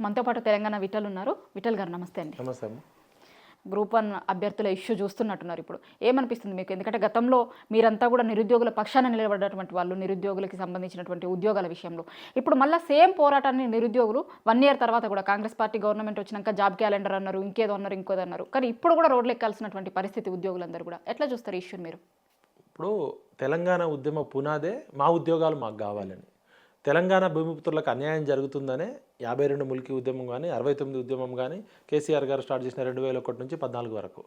మనతో పాటు తెలంగాణ విఠల్ ఉన్నారు. విఠల్ గారు నమస్తే అండి. నమస్తే అమ్మ. గ్రూప్ 1 అభ్యర్థుల ఇష్యూ చూస్తున్నట్టున్నారు ఇప్పుడు. ఏమనిపిస్తుంది మీకు? ఎందుకంటే గతంలో మీరంతా కూడా నిరుద్యోగుల పక్షాన నిలబడ్డటువంటి వాళ్ళు, నిరుద్యోగులకి సంబంధించినటువంటి ఉద్యోగాల విషయంలో. ఇప్పుడు మళ్ళీ సేమ్ పోరాటాన్ని నిరుద్యోగులు 1 ఇయర్ తర్వాత కూడా కాంగ్రెస్ పార్టీ గవర్నమెంట్ వచ్చినాక జాబ్ క్యాలెండర్ అన్నారు, ఇంకేదో అన్నారు, ఇంకోదో అన్నారు. కానీ ఇప్పుడు కూడా రోడ్లు ఎక్కాల్సినటువంటి పరిస్థితి ఉద్యోగులందరూ కూడా. ఎట్లా చూస్తారు ఈ ఇష్యూని మీరు? ఇప్పుడు తెలంగాణ ఉద్యమ పునాదే మా ఉద్యోగాలు మాకు కావాలని. తెలంగాణ భూమిపుత్రులకు అన్యాయం జరుగుతుందనే 52 ముల్కీ ఉద్యమం కానీ 69 ఉద్యమం కానీ కేసీఆర్ గారు స్టార్ట్ చేసిన 2001 నుంచి 14 వరకు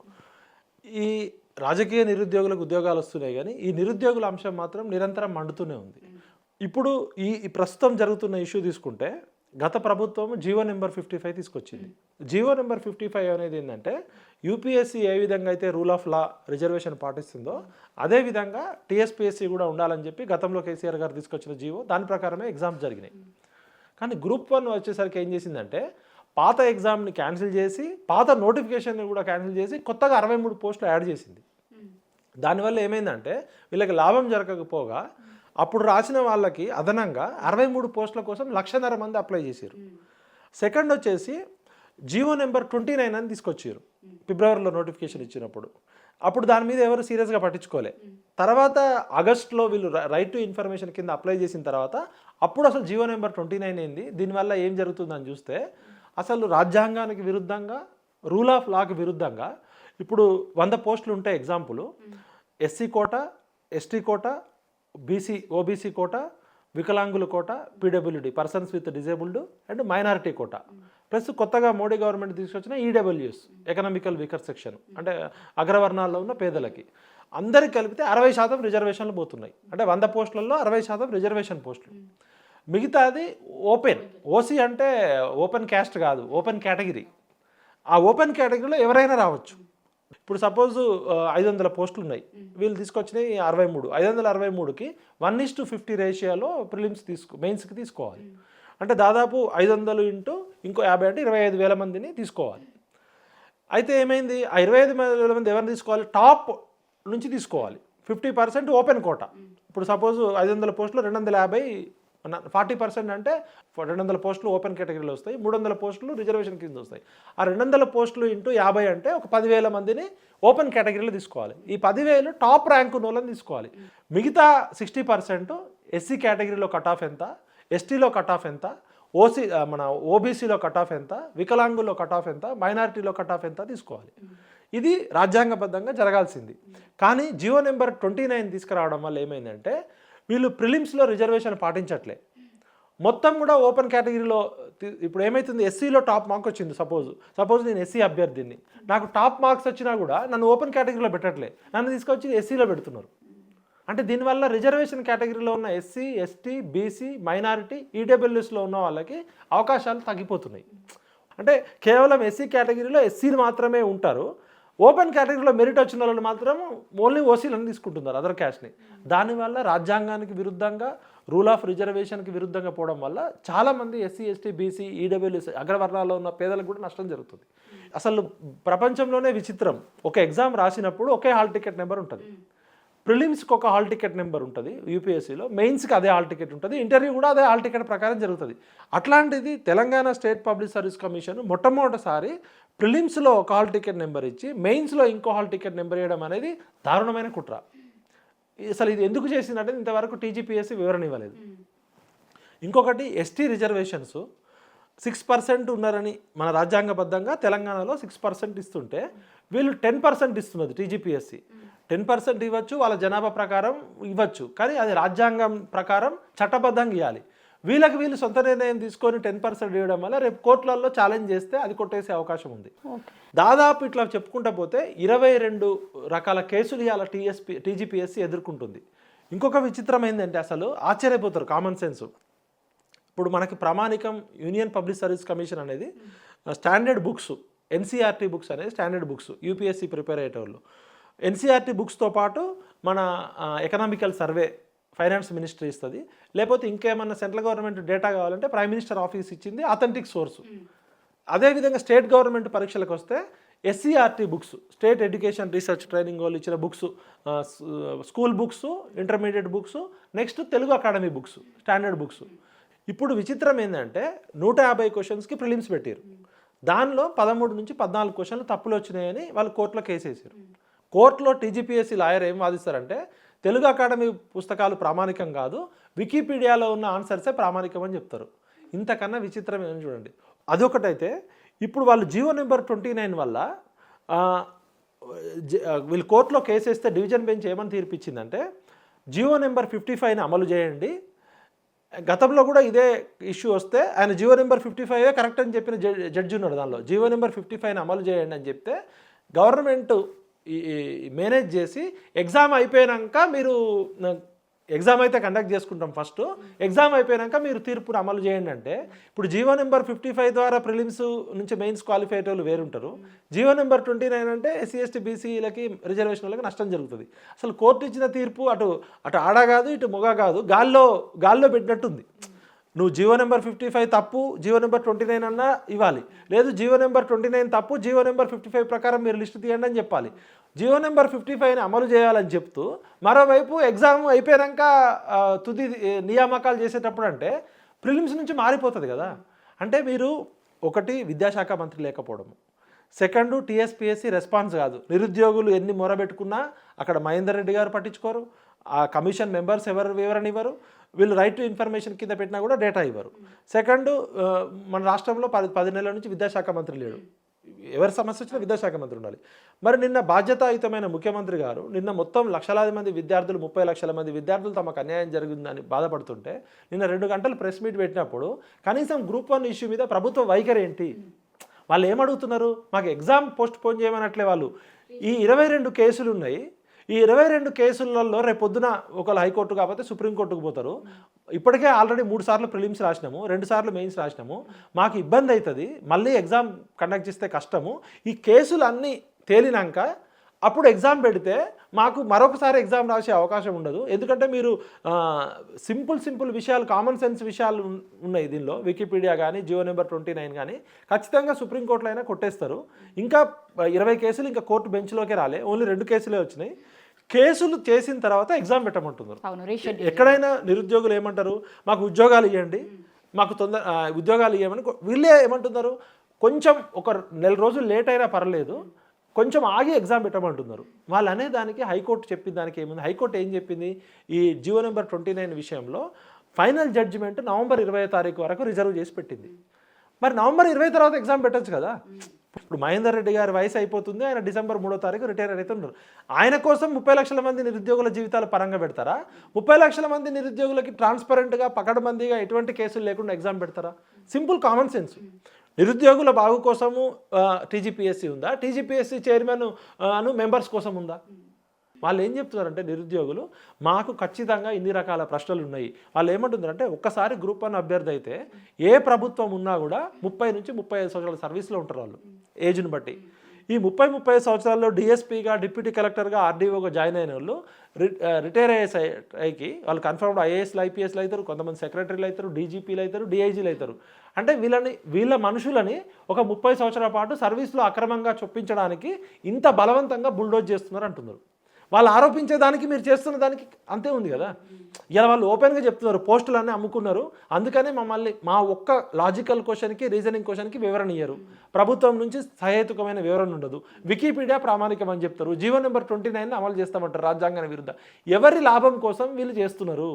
ఈ రాజకీయ నిరుద్యోగులకు ఉద్యోగాలు వస్తున్నాయి. కానీ ఈ నిరుద్యోగుల అంశం మాత్రం నిరంతరం మండుతూనే ఉంది. ఇప్పుడు ఈ ప్రస్తుతం జరుగుతున్న ఇష్యూ తీసుకుంటే గత ప్రభుత్వం జీవో నెంబర్ 55 తీసుకొచ్చింది. జీవో నెంబర్ 55 అనేది ఏంటంటే యూపీఎస్సీ ఏ విధంగా అయితే రూల్ ఆఫ్ లా రిజర్వేషన్ పాటిస్తుందో అదే విధంగా టీఎస్పీఎస్సీ కూడా ఉండాలని చెప్పి గతంలో కేసీఆర్ గారు తీసుకొచ్చిన జీవో, దాని ప్రకారమే ఎగ్జామ్స్ జరిగినాయి. కానీ గ్రూప్ 1 వచ్చేసరికి ఏం చేసిందంటే పాత ఎగ్జామ్ని క్యాన్సిల్ చేసి పాత నోటిఫికేషన్ని కూడా క్యాన్సిల్ చేసి కొత్తగా 63 పోస్టులు యాడ్ చేసింది. దానివల్ల ఏమైందంటే వీళ్ళకి లాభం జరగకపోగా అప్పుడు రాసిన వాళ్ళకి అదనంగా 63 పోస్టుల కోసం 1,50,000 మంది అప్లై చేశారు. సెకండ్ వచ్చేసి జీవో నెంబర్ 29 అని తీసుకొచ్చారు ఫిబ్రవరిలో నోటిఫికేషన్ ఇచ్చినప్పుడు. అప్పుడు దాని మీద ఎవరు సీరియస్గా పట్టించుకోలే. తర్వాత ఆగస్టులో వీళ్ళు రైట్ టు ఇన్ఫర్మేషన్ కింద అప్లై చేసిన తర్వాత అప్పుడు అసలు జీవో నెంబర్ 29 ఏంది, దీనివల్ల ఏం జరుగుతుందని చూస్తే అసలు రాజ్యాంగానికి విరుద్ధంగా, రూల్ ఆఫ్ లాకి విరుద్ధంగా ఇప్పుడు 100 పోస్టులు ఉంటాయి. Example SC quota, ST quota, OBC quota, వికలాంగుల quota, PWD persons with disabled and minority quota, plus కొత్తగా మోడీ గవర్నమెంట్ తీసుకొచ్చిన ఈడబ్ల్యూఎస్ ఎకనామికల్ వీకర్ సెక్షన్ అంటే అగ్రవర్ణాల్లో ఉన్న పేదలకి అందరికి కలిపితే 60% రిజర్వేషన్లు పోతున్నాయి. అంటే 100 పోస్టులలో 60% రిజర్వేషన్ పోస్టులు. మిగతాది ఓపెన్, ఓసీ అంటే ఓపెన్ క్యాస్ట్ కాదు, ఓపెన్ కేటగిరీ. ఆ ఓపెన్ కేటగిరీలో ఎవరైనా రావచ్చు. ఇప్పుడు సపోజ్ 500 పోస్టులు ఉన్నాయి, వీళ్ళు తీసుకొచ్చినాయి 63. 563కి 1:50 రేషియోలో ప్రిలిమ్స్ మెయిన్స్కి తీసుకోవాలి. అంటే దాదాపు 500 ఇంటూ ఇంకో 50 అంటే 25,000 మందిని తీసుకోవాలి. అయితే ఏమైంది, ఆ 25,000 మంది ఎవరిని తీసుకోవాలి? టాప్ నుంచి తీసుకోవాలి. 50% ఓపెన్ కోట. ఇప్పుడు సపోజ్ 500 పోస్టులు 250, 40% అంటే 200 పోస్టులు ఓపెన్ కేటగిరీలో వస్తాయి, 300 పోస్టులు రిజర్వేషన్ కింద వస్తాయి. ఆ 200 పోస్టులు ఇంటూ 50 అంటే ఒక 10,000 మందిని ఓపెన్ కేటగిరీలో తీసుకోవాలి. ఈ 10,000 టాప్ ర్యాంక్ ఉన్న వాళ్ళని తీసుకోవాలి. మిగతా 60% ఎస్సీ కేటగిరీలో కట్ ఆఫ్ ఎంత, ఎస్టీలో కట్ ఆఫ్ ఎంత, ఓబీసీలో కట్ ఆఫ్ ఎంత, వికలాంగుల్లో కట్ ఆఫ్ ఎంత, మైనారిటీలో కట్ ఆఫ్ ఎంత తీసుకోవాలి. ఇది రాజ్యాంగబద్ధంగా జరగాల్సింది. కానీ జీవో నెంబర్ 29 తీసుకురావడం వల్ల ఏమైందంటే వీళ్ళు ప్రిలిమ్స్లో రిజర్వేషన్ పాటించట్లే. మొత్తం కూడా ఓపెన్ కేటగిరీలో ఇప్పుడు ఏమవుతుంది, ఎస్సీలో టాప్ మార్క్ వచ్చింది. సపోజ్ నేను ఎస్సీ అభ్యర్థిని, నాకు టాప్ మార్క్స్ వచ్చినా కూడా నన్ను ఓపెన్ కేటగిరీలో పెట్టట్లే, నన్ను తీసుకొచ్చి ఎస్సీలో పెడుతున్నారు. అంటే దీనివల్ల రిజర్వేషన్ కేటగిరీలో ఉన్న ఎస్సీ, ఎస్టీ, బీసీ, మైనారిటీ, ఈడబ్ల్యూఎస్లో ఉన్న వాళ్ళకి అవకాశాలు తగ్గిపోతున్నాయి. అంటే కేవలం ఎస్సీ కేటగిరీలో ఎస్సీలు మాత్రమే ఉంటారు, ఓపెన్ కేటగిరీలో మెరిట్ వచ్చిన వాళ్ళు మాత్రం ఓన్లీ ఓసీలను తీసుకుంటున్నారు, అదర్ క్యాస్ట్ని. దానివల్ల రాజ్యాంగానికి విరుద్ధంగా, రూల్ ఆఫ్ రిజర్వేషన్కి విరుద్ధంగా పోవడం వల్ల చాలామంది ఎస్సీ, ఎస్టీ, బీసీ, ఈడబ్ల్యూఎస్ అగ్రవర్ణాల్లో ఉన్న పేదలకు కూడా నష్టం జరుగుతుంది. అసలు ప్రపంచంలోనే విచిత్రం, ఒక ఎగ్జామ్ రాసినప్పుడు ఒకే హాల్ టికెట్ నెంబర్ ఉంటుంది. ప్రిలిమ్స్కి ఒక హాల్ టికెట్ నెంబర్ ఉంటుంది యూపీఎస్సీలో, మెయిన్స్కి అదే హాల్ టికెట్ ఉంటుంది, ఇంటర్వ్యూ కూడా అదే హాల్ టికెట్ ప్రకారం జరుగుతుంది. అట్లాంటిది Telangana state public service commission మొట్టమొదటిసారి ప్రిలిమ్స్లో ఒక హాల్ టికెట్ నెంబర్ ఇచ్చి మెయిన్స్లో ఇంకో హాల్ టికెట్ నెంబర్ ఇవ్వడం అనేది దారుణమైన కుట్ర. అసలు ఇది ఎందుకు చేసిందంటే ఇంతవరకు టీజీపీఎస్సీ వివరణ ఇవ్వలేదు. ఇంకొకటి ఎస్టీ రిజర్వేషన్స్ 6% ఉన్నారని మన రాజ్యాంగబద్ధంగా తెలంగాణలో 6% ఇస్తుంటే వీళ్ళు 10% ఇస్తున్నది టీజీపీఎస్సీ. 10% ఇవ్వచ్చు, వాళ్ళ జనాభా ప్రకారం ఇవ్వచ్చు, కానీ అది రాజ్యాంగం ప్రకారం చట్టబద్ధంగా ఇవ్వాలి. వీళ్ళు సొంత నిర్ణయం తీసుకొని 10% ఇవ్వడం వల్ల రేపు కోర్టులలో ఛాలెంజ్ చేస్తే అది కొట్టేసే అవకాశం ఉంది. దాదాపు ఇట్లా చెప్పుకుంటా పోతే 22 రకాల కేసులు ఇవాళ టీజీపీఎస్సీ ఎదుర్కొంటుంది. ఇంకొక విచిత్రం ఏంటంటే అసలు ఆశ్చర్యపోతారు కామన్ సెన్స్. ఇప్పుడు మనకి ప్రామాణికం యూనియన్ పబ్లిక్ సర్వీస్ కమిషన్ అనేది స్టాండర్డ్ బుక్స్, ఎన్సీఆర్టీ బుక్స్ అనేది స్టాండర్డ్ బుక్స్ యూపీఎస్సీ ప్రిపేర్ అయ్యేటోళ్ళు. ఎన్సీఆర్టీ బుక్స్తో పాటు మన ఎకనామికల్ సర్వే ఫైనాన్స్ మినిస్ట్రీ ఇస్తుంది, లేకపోతే ఇంకేమన్నా సెంట్రల్ గవర్నమెంట్ డేటా కావాలంటే ప్రైమ్ మినిస్టర్ ఆఫీస్ ఇచ్చింది అథెంటిక్ సోర్సు. అదేవిధంగా స్టేట్ గవర్నమెంట్ పరీక్షలకు వస్తే SCERT books, state education research training వాళ్ళు ఇచ్చిన books, school books, intermediate books, next Telugu academy books, standard books. ఇప్పుడు విచిత్రం ఏంటంటే 150 క్వశ్చన్స్కి ప్రిలిమ్స్ పెట్టారు. దానిలో 13 నుంచి 14 క్వశ్చన్లు తప్పులు వచ్చినాయని వాళ్ళు కోర్టులో కేసు వేసారు. కోర్టులో టీజీపీఎస్సీ లాయర్ ఏం వాదిస్తారంటే తెలుగు అకాడమీ పుస్తకాలు ప్రామాణికం కాదు, వికీపీడియాలో ఉన్న ఆన్సర్సే ప్రామాణికం అని చెప్తారు. ఇంతకన్నా విచిత్రం ఏమని చూడండి. అదొకటైతే ఇప్పుడు వాళ్ళు జీవో నెంబర్ 29 వల్ల వీళ్ళు కోర్టులో కేసు వేస్తే డివిజన్ బెంచ్ ఏమని తీర్పిచ్చిందంటే జీవో నెంబర్ 55ని అమలు చేయండి. గతంలో కూడా ఇదే ఇష్యూ వస్తే ఆయన జీవో నెంబర్ 55 కరెక్ట్ అని చెప్పిన జడ్జి ఉన్నాడు. దానిలో జీవో నెంబర్ 55ని అమలు చేయండి అని చెప్తే గవర్నమెంట్ మేనేజ్ చేసి ఎగ్జామ్ అయిపోయాక మీరు ఎగ్జామ్ అయితే కండక్ట్ చేసుకుంటాం, ఫస్ట్ ఎగ్జామ్ అయిపోయాక మీరు తీర్పును అమలు చేయండి అంటే ఇప్పుడు జీవో నెంబర్ 55 ద్వారా ప్రిలిమ్స్ నుంచి మెయిన్స్ క్వాలిఫై అయ్యే వాళ్ళు వేరుంటారు. జీవో నెంబర్ 29 అంటే ఎస్సీ ఎస్టీ బీసీలకి రిజర్వేషన్ వాళ్ళకి నష్టం జరుగుతుంది. అసలు కోర్టు ఇచ్చిన తీర్పు అటు ఆడ కాదు ఇటు మొగ కాదు, గాల్లో పెట్టినట్టుంది. నువ్వు జీవో నెంబర్ 55 తప్పు, జీవో నెంబర్ 29 అన్నా ఇవ్వాలి, లేదు జీవో నెంబర్ 29 తప్పు, జీవో నెంబర్ 55 ప్రకారం మీరు లిస్టు తీయండి అని చెప్పాలి. జీవో నెంబర్ 55ని అమలు చేయాలని చెప్తూ మరోవైపు ఎగ్జామ్ అయిపోయాక తుది నియామకాలు చేసేటప్పుడు అంటే ప్రిలిమ్స్ నుంచి మారిపోతుంది కదా. అంటే మీరు ఒకటి విద్యాశాఖ మంత్రి లేకపోవడము, సెకండ్ టీఎస్పీఎస్సీ రెస్పాన్స్ కాదు, నిరుద్యోగులు ఎన్ని మొరబెట్టుకున్నా అక్కడ మహేందర్ రెడ్డి గారు పట్టించుకోరు, ఆ కమిషన్ మెంబర్స్ ఎవరు వివరణ ఇవ్వరు, వీళ్ళు రైట్ టు ఇన్ఫర్మేషన్ కింద పెట్టినా కూడా డేటా ఇవ్వరు. సెకండ్ మన రాష్ట్రంలో 10 నెలల నుంచి విద్యాశాఖ మంత్రి లేడు. ఎవరి సమస్య వచ్చినా విద్యాశాఖ మంత్రి ఉండాలి. మరి నిన్న బాధ్యతాయుతమైన ముఖ్యమంత్రి గారు నిన్న మొత్తం లక్షలాది మంది విద్యార్థులు 30 లక్షల మంది విద్యార్థులు తమకు అన్యాయం జరిగిందని బాధపడుతుంటే నిన్న 2 గంటలు ప్రెస్ మీట్ పెట్టినప్పుడు కనీసం గ్రూప్ 1 ఇష్యూ మీద ప్రభుత్వ వైఖరి ఏంటి? వాళ్ళు ఏమడుగుతున్నారు? మాకు ఎగ్జామ్ పోస్ట్ పోన్ చేయమనట్లే. వాళ్ళు ఈ 22 కేసులు ఉన్నాయి, ఈ 22 కేసులలో రేపొద్దున ఒకళ్ళు హైకోర్టు కాకపోతే సుప్రీంకోర్టుకు పోతారు. ఇప్పటికే ఆల్రెడీ 3 సార్లు ప్రిలిమ్స్ రాసినాము, 2 సార్లు మెయిన్స్ రాసినాము, మాకు ఇబ్బంది అవుతుంది, మళ్ళీ ఎగ్జామ్ కండక్ట్ చేస్తే కష్టము. ఈ కేసులు అన్నీ తేలినాక అప్పుడు ఎగ్జామ్ పెడితే మాకు మరొకసారి ఎగ్జామ్ రాసే అవకాశం ఉండదు. ఎందుకంటే మీరు సింపుల్ విషయాలు, కామన్ సెన్స్ విషయాలు ఉన్నాయి దీనిలో. వికీపీడియా కానీ జీవో నెంబర్ 29 కానీ ఖచ్చితంగా సుప్రీంకోర్టులో అయినా కొట్టేస్తారు. ఇంకా 20 కేసులు ఇంకా కోర్టు బెంచ్లోకే రాలే, ఓన్లీ 2 కేసులే వచ్చినాయి. కేసులు చేసిన తర్వాత ఎగ్జామ్ పెట్టమంటున్నారు. ఎక్కడైనా నిరుద్యోగులు ఏమంటారు? మాకు ఉద్యోగాలు ఇవ్వండి, మాకు ఉద్యోగాలు ఇవ్వమని. వీళ్ళే ఏమంటున్నారు? కొంచెం ఒక నెల రోజులు లేట్ అయినా పర్లేదు, కొంచెం ఆగి ఎగ్జామ్ పెట్టమంటున్నారు. వాళ్ళు అనే దానికి హైకోర్టు చెప్పిన దానికి ఏముంది? హైకోర్టు ఏం చెప్పింది? ఈ జీవో నెంబర్ 29 విషయంలో ఫైనల్ జడ్జిమెంట్ నవంబర్ 20వ తారీఖు వరకు రిజర్వ్ చేసి పెట్టింది. మరి నవంబర్ 20 తర్వాత ఎగ్జామ్ పెట్టచ్చు కదా. ఇప్పుడు మహేందర్ రెడ్డి గారి వయసు అయిపోతుంది, ఆయన డిసెంబర్ 3వ తారీఖు రిటైర్ అవుతున్నారు. ఆయన కోసం 30 లక్షల మంది నిరుద్యోగుల జీవితాలు పరంగా పెడతారా? 30 లక్షల మంది నిరుద్యోగులకి ట్రాన్స్పరెంట్గా పకడ్బందీగా ఎటువంటి కేసులు లేకుండా ఎగ్జామ్ పెడతారా? Simple common sense. నిరుద్యోగుల బాగు కోసము టీజీపీఎస్సీ ఉందా? టీజీపీఎస్సీ చైర్మన్ మెంబర్స్ కోసం ఉందా? వాళ్ళు ఏం చెప్తున్నారంటే నిరుద్యోగులు మాకు ఖచ్చితంగా ఇన్ని రకాల ప్రశ్నలు ఉన్నాయి. వాళ్ళు ఏమంటున్నారంటే ఒక్కసారి గ్రూప్ 1 అభ్యర్థి అయితే ఏ ప్రభుత్వం ఉన్నా కూడా 30 నుంచి 35 సంవత్సరాల సర్వీస్లో ఉంటారు వాళ్ళు ఏజ్ని బట్టి. ఈ 30-35 సంవత్సరాల్లో డిఎస్పీగా, డిప్యూటీ కలెక్టర్గా, ఆర్డీఓగా జాయిన్ అయిన వాళ్ళు రిటైర్ అయ్యేకి వాళ్ళు కన్ఫర్మ్డ్ ఐఏఎస్లు, ఐపీఎస్లు అవుతారు, కొంతమంది సెక్రటరీలు అవుతారు, డీజీపీలు అవుతారు, డిఐజీలు అవుతారు. అంటే వీళ్ళ మనుషులని ఒక 30 సంవత్సరాల పాటు సర్వీస్లో అక్రమంగా చొప్పించడానికి ఇంత బలవంతంగా బుల్డోజ్ చేస్తున్నారు అంటున్నారు. వాళ్ళు ఆరోపించేదానికి మీరు చేస్తున్న దానికి అంతే ఉంది కదా. ఇలా వాళ్ళు ఓపెన్గా చెప్తున్నారు పోస్టులన్నీ అమ్ముకున్నారు, అందుకనే మమ్మల్ని మా ఒక్క లాజికల్ క్వశ్చన్కి, రీజనింగ్ క్వశ్చన్కి వివరణ ఇయ్యరు, ప్రభుత్వం నుంచి సహేతుకమైన వివరణ ఉండదు, వికీపీడియా ప్రామాణికం అని చెప్తారు, జీవో నెంబర్ 29 అమలు చేస్తామంటారు రాజ్యాంగాన్ని విరుద్ధ. ఎవరి లాభం కోసం వీళ్ళు చేస్తున్నారు?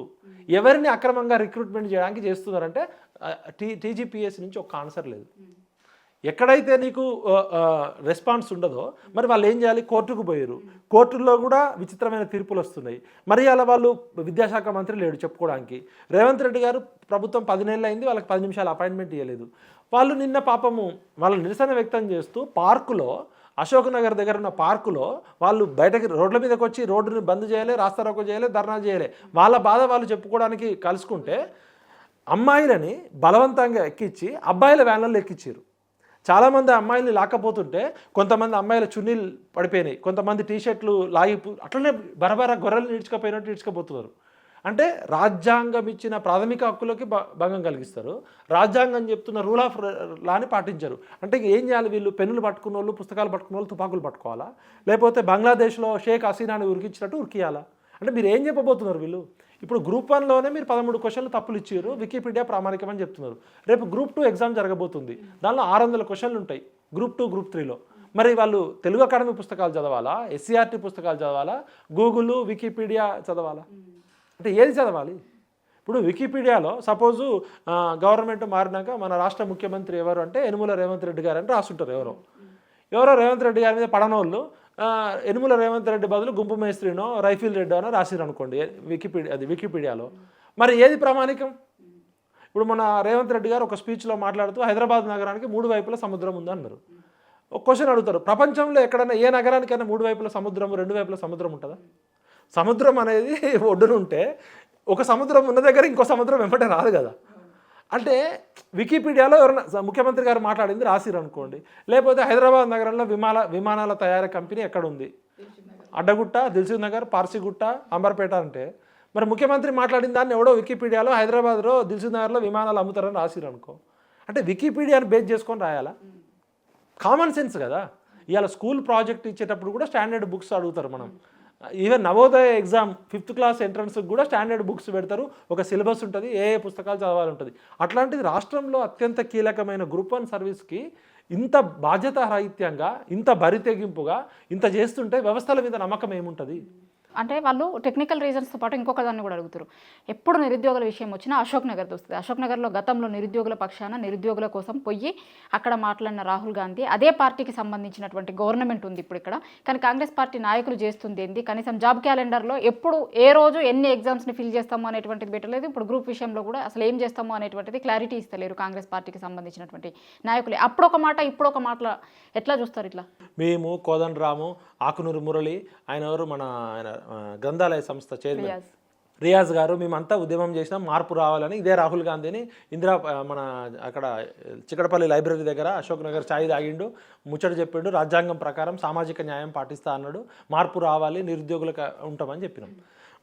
ఎవరిని అక్రమంగా రిక్రూట్మెంట్ చేయడానికి చేస్తున్నారంటే టీజీపీఎస్సీ నుంచి ఒక్క ఆన్సర్ లేదు. ఎక్కడైతే నీకు రెస్పాన్స్ ఉండదో మరి వాళ్ళు ఏం చేయాలి? కోర్టుకు పోయారు, కోర్టుల్లో కూడా విచిత్రమైన తీర్పులు వస్తున్నాయి. మరి అలా వాళ్ళు విద్యాశాఖ మంత్రి లేడు చెప్పుకోవడానికి. రేవంత్ రెడ్డి గారు ప్రభుత్వం 10 నెలలు అయింది, వాళ్ళకి 10 నిమిషాలు అపాయింట్మెంట్ ఇవ్వలేదు. వాళ్ళు నిన్న పాపము వాళ్ళ నిరసన వ్యక్తం చేస్తూ పార్కులో, అశోక్ నగర్ దగ్గర ఉన్న పార్కులో వాళ్ళు బయటకి రోడ్ల మీదకి వచ్చి రోడ్డుని బంద్ చేయాలి, రాస్తారోకో చేయాలి, ధర్నా చేయాలి. వాళ్ళ బాధ వాళ్ళు చెప్పుకోవడానికి కలుసుకుంటే అమ్మాయిలని బలవంతంగా ఎక్కించి అబ్బాయిల వ్యాన్లలో ఎక్కించారు. చాలామంది అమ్మాయిల్ని లాక్కపోతుంటే కొంతమంది అమ్మాయిల చున్నీలు పడిపోయినాయి, కొంతమంది టీషర్ట్లు లాగి అట్లనే బరబర గొర్రెలు ఈడ్చుకపోయినట్టు ఈడ్చుకపోతున్నారు. అంటే రాజ్యాంగం ఇచ్చిన ప్రాథమిక హక్కులకి భంగం కలిగిస్తారు, రాజ్యాంగం చెప్తున్న రూల్ ఆఫ్ లాని పాటించరు. అంటే ఏం చేయాలి వీళ్ళు? పెన్నులు పట్టుకున్న వాళ్ళు, పుస్తకాలు పట్టుకున్న వాళ్ళు తుపాకులు పట్టుకోవాలా? లేకపోతే బంగ్లాదేశ్లో షేక్ హసీనాని ఉరికించినట్టు ఉరికియాలా? అంటే మీరు ఏం చెప్పబోతున్నారు? వీళ్ళు ఇప్పుడు గ్రూప్ 1లోనే మీరు 13 క్వశ్చన్లు తప్పులు ఇచ్చారు, వికీపీడియా ప్రామాణికం అని చెప్తున్నారు. రేపు గ్రూప్ 2 ఎగ్జామ్ జరగబోతుంది, దానిలో 600 క్వశ్చన్లు ఉంటాయి గ్రూప్ 2 గ్రూప్ 3లో. మరి వాళ్ళు తెలుగు అకాడమీ పుస్తకాలు చదవాలా, ఎస్సీఆర్టీ పుస్తకాలు చదవాలా, గూగుల్ వికీపీడియా చదవాలా? అంటే ఏది చదవాలి? ఇప్పుడు వికీపీడియాలో సపోజు గవర్నమెంట్ మారినాక మన రాష్ట్ర ముఖ్యమంత్రి ఎవరు అంటే యనుమల రేవంత్ రెడ్డి గారు అని రాస్తుంటారు. ఎవరో రేవంత్ రెడ్డి గారి మీద పడనోళ్ళు యనుమల రేవంత్ రెడ్డి బదులు గుంపు మేస్త్రినో రైఫిల్ రెడ్డి అనో రాసిరు అనుకోండి వికీపీడియాలో. మరి ఏది ప్రామాణికం? ఇప్పుడు మన రేవంత్ రెడ్డి గారు ఒక స్పీచ్లో మాట్లాడుతూ హైదరాబాద్ నగరానికి 3 వైపుల సముద్రం ఉంది అన్నారు. ఒక క్వశ్చన్ అడుగుతారు, ప్రపంచంలో ఎక్కడైనా ఏ నగరానికైనా 3 వైపుల సముద్రం 2 వైపుల సముద్రం ఉంటుందా? సముద్రం అనేది ఒడ్డున ఉంటే ఒక సముద్రం ఉన్న దగ్గర ఇంకో సముద్రం వెంబడే రాదు కదా. అంటే వికీపీడియాలో ఎవరైనా ముఖ్యమంత్రి గారు మాట్లాడింది రాసిరు అనుకోండి, లేకపోతే హైదరాబాద్ నగరంలో విమానాల తయారీ కంపెనీ ఎక్కడ ఉంది, అడ్డగుట్ట, దిల్సుఖ్ నగర్, పార్సిగుట్ట, అంబర్పేట అంటే మరి ముఖ్యమంత్రి మాట్లాడిన దాన్ని ఎవడో వికీపీడియాలో హైదరాబాద్లో దిల్సుఖ్ నగర్లో విమానాలు అమ్ముతారని రాసిరు అనుకో, అంటే వికీపీడియాని బేస్ చేసుకొని రాయాలా? కామన్ సెన్స్ కదా. ఇవాళ స్కూల్ ప్రాజెక్ట్ ఇచ్చేటప్పుడు కూడా స్టాండర్డ్ బుక్స్ అడుగుతారు. మనం even Navodaya exam 5th class ఎంట్రన్స్కి కూడా స్టాండర్డ్ బుక్స్ పెడతారు, ఒక సిలబస్ ఉంటుంది, ఏ పుస్తకాలు చదవాలి ఉంటుంది. అట్లాంటిది రాష్ట్రంలో అత్యంత కీలకమైన గ్రూప్ 1 సర్వీస్కి ఇంత బాధ్యతారహిత్యంగా, ఇంత బరితెగింపుగా ఇంత చేస్తుంటే వ్యవస్థల మీద నమ్మకం ఏముంటుంది? అంటే వాళ్ళు టెక్నికల్ రీజన్స్తో పాటు ఇంకొక దాన్ని కూడా అడుగుతారు. ఎప్పుడు నిరుద్యోగుల విషయం వచ్చినా అశోక్ నగర్ వస్తుంది. అశోక్ నగర్లో గతంలో నిరుద్యోగుల పక్షాన నిరుద్యోగుల కోసం పోయి అక్కడ మాట్లాడిన రాహుల్ గాంధీ, అదే పార్టీకి సంబంధించినటువంటి గవర్నమెంట్ ఉంది ఇప్పుడు ఇక్కడ, కానీ కాంగ్రెస్ పార్టీ నాయకులు చేస్తుంది ఏంది? కనీసం జాబ్ క్యాలెండర్లో ఎప్పుడు ఏ రోజు ఎన్ని ఎగ్జామ్స్ని ఫిల్ చేస్తామో అనేటువంటిది పెట్టలేదు. ఇప్పుడు గ్రూప్ విషయంలో కూడా అసలు ఏం చేస్తామో అనేటువంటిది క్లారిటీ ఇస్తలేరు కాంగ్రెస్ పార్టీకి సంబంధించినటువంటి నాయకులే. అప్పుడు ఒక మాట ఇప్పుడు ఒక మాట ఎట్లా చూస్తారు? ఇట్లా మేము కోదండరాము, ఆకునూరు మురళి, ఆయన ఎవరు మన గ్రంథాలయ సంస్థ చైర్మన్ రియాజ్ గారు, మేమంతా ఉద్యమం చేసినాం మార్పు రావాలని. ఇదే రాహుల్ గాంధీని మన అక్కడ చికటపల్లి లైబ్రరీ దగ్గర అశోక్ నగర్ ఛాయ్ తాగిండు, ముచ్చట చెప్పిండు, రాజ్యాంగం ప్రకారం సామాజిక న్యాయం పాటిస్తా అన్నాడు, మార్పు రావాలి, నిరుద్యోగులకు ఉంటామని చెప్పినాం.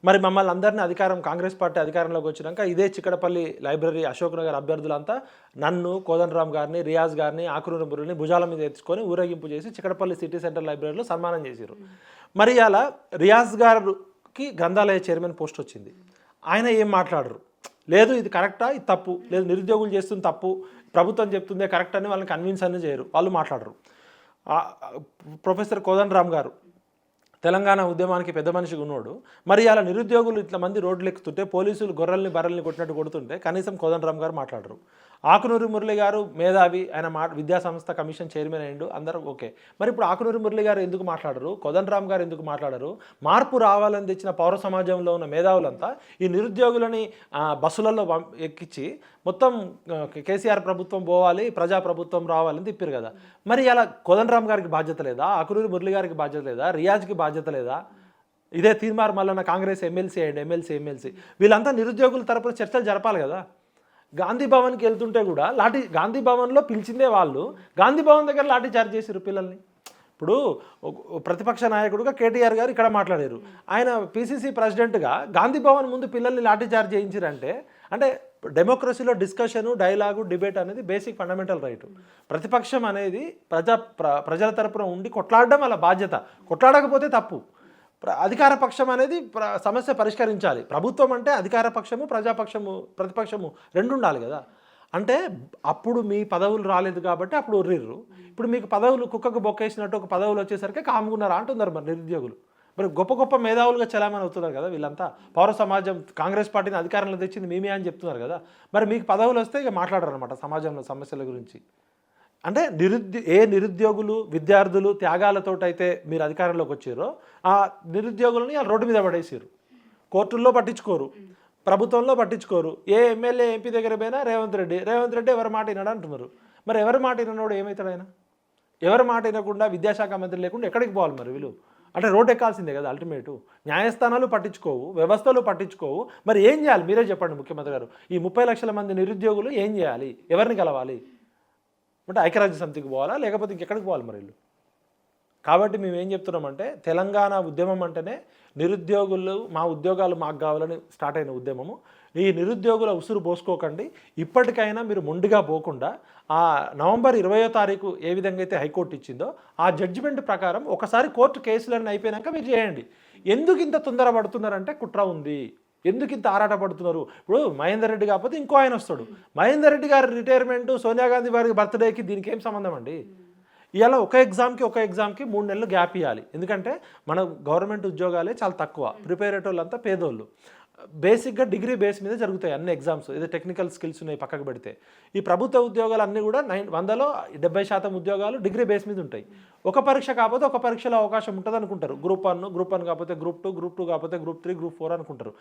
మరి మమ్మల్ని అందరినీ కాంగ్రెస్ పార్టీ అధికారంలోకి వచ్చినాక ఇదే చికటపల్లి లైబ్రరీ అశోక్ నగర్ అభ్యర్థులంతా నన్ను, కోదండరామ్ గారిని, రియాజ్ గారిని, ఆకునూరు మురళిని భుజాల మీద ఎత్తుకొని ఊరేగింపు చేసి చికటపల్లి సిటీ సెంటర్ లైబ్రరీలో సన్మానం చేశారు. మరి అలా రియాజ్ గారికి గ్రంథాలయ చైర్మన్ పోస్ట్ వచ్చింది. ఆయన ఏం మాట్లాడరు, లేదు ఇది కరెక్టా, ఇది తప్పు, లేదు నిరుద్యోగులు చేస్తుంది తప్పు, ప్రభుత్వం చెప్తుందే కరెక్ట్ అని వాళ్ళని కన్విన్స్ అని చేయరు, వాళ్ళు మాట్లాడరు. ప్రొఫెసర్ కోదండరామ్ గారు తెలంగాణ ఉద్యమానికి పెద్ద మనిషిగా ఉన్నాడు. మరి అలా నిరుద్యోగులు ఇట్లా మంది రోడ్లు ఎక్కుతుంటే, పోలీసులు గొర్రెల్ని బర్రెల్ని కొట్టినట్టు కొడుతుంటే కనీసం కోదండరామ్ గారు మాట్లాడరు. ఆకునూరి మురళి గారు మేధావి, ఆయన విద్యాసంస్థ కమిషన్ చైర్మన్ అయ్యిండు, అందరూ ఓకే. మరి ఇప్పుడు ఆకునూరి మురళి గారు ఎందుకు మాట్లాడరు, కోదండరామ్ గారు ఎందుకు మాట్లాడరు? మార్పు రావాలని తెచ్చిన పౌర సమాజంలో ఉన్న మేధావులంతా ఈ నిరుద్యోగులని బస్సులలో ఎక్కించి మొత్తం కేసీఆర్ ప్రభుత్వం పోవాలి, ప్రజాప్రభుత్వం రావాలని తిప్పారు కదా. మరి అలా కోదండరామ్ గారికి బాధ్యత లేదా? ఆకునూరి మురళి గారికి బాధ్యత లేదా? రియాజ్కి బాధ్యత లేదా? ఇదే తీర్మార్ మల్లన్న కాంగ్రెస్ ఎమ్మెల్సీ అయ్యండి, ఎమ్మెల్సీ వీళ్ళంతా నిరుద్యోగుల తరపున చర్చలు జరపాలి కదా. గాంధీ భవన్కి వెళ్తుంటే కూడా గాంధీ భవన్లో పిలిచిందే వాళ్ళు, గాంధీ భవన్ దగ్గర లాఠీ చార్జ్ చేసారు పిల్లల్ని. ఇప్పుడు ప్రతిపక్ష నాయకుడుగా కేటీఆర్ గారు ఇక్కడ మాట్లాడారు, ఆయన పిసిసి ప్రెసిడెంట్గా గాంధీ భవన్ ముందు పిల్లల్ని లాఠీ చార్జ్ చేయించారంటే, అంటే డెమోక్రసీలో డిస్కషను, డైలాగు, డిబేట్ అనేది బేసిక్ ఫండమెంటల్ రైట్. ప్రతిపక్షం అనేది ప్రజల తరపున ఉండి కొట్లాడడం వాళ్ళ బాధ్యత, కొట్లాడకపోతే తప్పు. అధికార పక్షం అనేది సమస్య పరిష్కరించాలి. ప్రభుత్వం అంటే అధికార పక్షము, ప్రతిపక్షము రెండు ఉండాలి కదా. అంటే అప్పుడు మీ పదవులు రాలేదు కాబట్టి అప్పుడు ఒర్రిర్రు, ఇప్పుడు మీకు పదవులు కుక్కకు బొక్కేసినట్టు ఒక పదవులు వచ్చేసరికి కాముకున్నారా అంటున్నారు మరి నిరుద్యోగులు. మరి గొప్ప గొప్ప మేధావులుగా చలామణి అవుతున్నారు కదా వీళ్ళంతా. పౌర సమాజం కాంగ్రెస్ పార్టీని అధికారంలో తెచ్చింది మేమే అని చెప్తున్నారు కదా. మరి మీకు పదవులు వస్తే ఇక మాట్లాడరు అనమాట సమాజంలో సమస్యల గురించి. అంటే నిరుద్యోగులు, విద్యార్థులు త్యాగాలతోటైతే మీరు అధికారంలోకి వచ్చారో ఆ నిరుద్యోగులని వాళ్ళు రోడ్డు మీద పడేసారు. కోర్టుల్లో పట్టించుకోరు, ప్రభుత్వంలో పట్టించుకోరు. ఏ ఎమ్మెల్యే ఎంపీ దగ్గర పోయినా రేవంత్ రెడ్డి ఎవరి మాట విన్నాడు అంటున్నారు. మరి ఎవరి మాట విన్నాడు ఏమవుతాడు ఆయన? ఎవరి మాట వినకుండా విద్యాశాఖ మంత్రి లేకుండా ఎక్కడికి పోవాలి మరి వీళ్ళు? అంటే రోడ్డు ఎక్కాల్సిందే కదా అల్టిమేటు. న్యాయస్థానాలు పట్టించుకోవు, వ్యవస్థలు పట్టించుకోవు. మరి ఏం చేయాలి మీరే చెప్పండి ముఖ్యమంత్రి గారు. ఈ 30 లక్షల మంది నిరుద్యోగులు ఏం చేయాలి? ఎవరిని కలవాలి? అంటే ఐక్యరాజ్య సమితికి పోవాలా, లేకపోతే ఇంకెక్కడికి పోవాలి మరి వీళ్ళు? కాబట్టి మేము ఏం చెప్తున్నామంటే, తెలంగాణ ఉద్యమం అంటేనే నిరుద్యోగులు, మా ఉద్యోగాలు మాకు కావాలని స్టార్ట్ అయిన ఉద్యమము. ఈ నిరుద్యోగుల ఉసురు పోసుకోకండి. ఇప్పటికైనా మీరు మొండిగా పోకుండా ఆ నవంబర్ 20వ తారీఖు ఏ విధంగా అయితే హైకోర్టు ఇచ్చిందో ఆ జడ్జిమెంట్ ప్రకారం ఒకసారి కోర్టు కేసులన్నీ అయిపోయాక మీరు చేయండి. ఎందుకు ఇంత తొందర పడుతున్నారంటే కుట్ర ఉంది. ఎందుకు ఇంత ఆరాటపడుతున్నారు? ఇప్పుడు మహేందర్ రెడ్డి కాకపోతే ఇంకో ఆయన వస్తాడు. మహేందర్ రెడ్డి గారి రిటైర్మెంట్, సోనియా గాంధీ వారి బర్త్డేకి దీనికి ఏం సంబంధం అండి? ఇలా ఒక ఎగ్జామ్కి 3 నెలలు గ్యాప్ ఇవ్వాలి. ఎందుకంటే మన గవర్నమెంట్ ఉద్యోగాలే చాలా తక్కువ, ప్రిపేర్ అయ్యేటోళ్ళంతా పేదోళ్ళు. బేసిక్గా డిగ్రీ బేస్ మీద జరుగుతాయి అన్ని ఎగ్జామ్స్, ఏదో టెక్నికల్ స్కిల్స్ ఉన్నాయి పక్కకు పెడితే. ఈ ప్రభుత్వ ఉద్యోగాలు అన్నీ కూడా 100లో 70% ఉద్యోగాలు డిగ్రీ బేస్ మీద ఉంటాయి. ఒక పరీక్ష కాకపోతే ఒక పరీక్షలో అవకాశం ఉంటుంది అనుకుంటారు. గ్రూప్ 1 కాకపోతే గ్రూప్ 2 కాకపోతే గ్రూప్ 3, గ్రూప్ 4 అనుకుంటారు.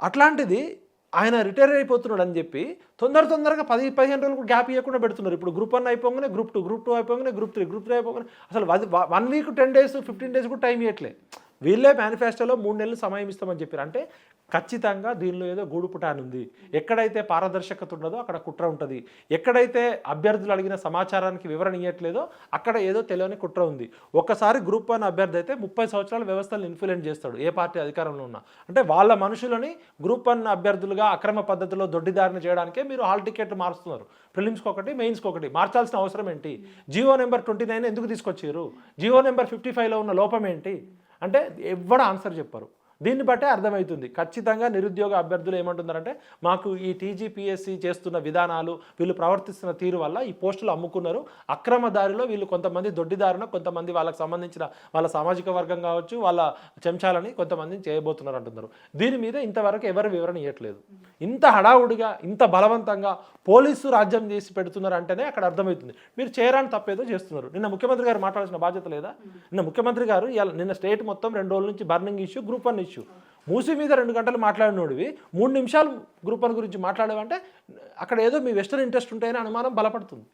అట్లాంటిది ఆయన రిటైర్ అయిపోతున్నాడు అని చెప్పి తొందరగా 10-15 రోజులు గ్యాప్ ఇవ్వకుండా పెడుతున్నారు. ఇప్పుడు గ్రూప్ 1 అయిపోగానే గ్రూప్ 2 అయిపోగానే గ్రూప్ 3 అయిపోగానే అసలు 1 వీక్ 10 డేస్ 15 డేస్ కూడా టైం ఇవ్వట్లే. వీళ్ళే మేనిఫెస్టోలో 3 నెలలు సమయం ఇస్తామని చెప్పారు. అంటే ఖచ్చితంగా దీనిలో ఏదో గూడుపుటాని ఉంది. ఎక్కడైతే పారదర్శకత ఉండదో అక్కడ కుట్ర ఉంటుంది. ఎక్కడైతే అభ్యర్థులు అడిగిన సమాచారానికి వివరణ ఇవ్వట్లేదో అక్కడ ఏదో తెలియని కుట్ర ఉంది. ఒక్కసారి గ్రూప్ 1 అభ్యర్థి అయితే 30 సంవత్సరాల వ్యవస్థలను ఇన్ఫ్లుయెన్స్ చేస్తాడు, ఏ పార్టీ అధికారంలో ఉన్నా. అంటే వాళ్ళ మనుషులని గ్రూప్ 1 అభ్యర్థులుగా అక్రమ పద్ధతిలో దొడ్డిదారిన చేయడానికే మీరు హాల్ టికెట్లు మారుస్తున్నారు. ప్రిలిమ్స్కి ఒకటి, మెయిన్స్కి ఒకటి మార్చాల్సిన అవసరం ఏంటి? జియో నెంబర్ 29 ఎందుకు తీసుకొచ్చారు? జియో నెంబర్ 55లో ఉన్న లోపం ఏంటి అంటే ఎవ్వరు ఆన్సర్ చెప్పరు. దీన్ని బట్టే అర్థమవుతుంది ఖచ్చితంగా నిరుద్యోగ అభ్యర్థులు ఏమంటున్నారంటే, మాకు ఈ టీజీపీఎస్సీ చేస్తున్న విధానాలు, వీళ్ళు ప్రవర్తిస్తున్న తీరు వల్ల ఈ పోస్టులు అమ్ముకున్నారు. అక్రమ దారిలో వీళ్ళు కొంతమంది దొడ్డిదారిన, కొంతమంది వాళ్ళకి సంబంధించిన వాళ్ళ సామాజిక వర్గం కావచ్చు, వాళ్ళ చెంచాలని కొంతమందిని చేయబోతున్నారు అంటున్నారు. దీని మీద ఇంతవరకు ఎవరు వివరణ ఇవ్వట్లేదు. ఇంత హడావుడిగా, ఇంత బలవంతంగా పోలీసు రాజ్యం చేసి పెడుతున్నారు అంటేనే అక్కడ అర్థమవుతుంది మీరు చేయరాని తప్పేదో చేస్తున్నారు. నిన్న ముఖ్యమంత్రి గారు మాట్లాడాల్సిన బాధ్యత లేదా? నిన్న ముఖ్యమంత్రి గారు నిన్న స్టేట్ మొత్తం 2 రోజుల నుంచి బర్నింగ్ ఇష్యూ, గ్రూప్ 1 ఇష్యూ, మూసి మీద 2 గంటలు మాట్లాడినోడివి 3 నిమిషాలు గ్రూప్ 1 గురించి మాట్లాడేవంటే అక్కడ ఏదో మీ వెస్టర్న్ ఇంట్రెస్ట్ ఉంటాయని అనుమానం బలపడుతుంది.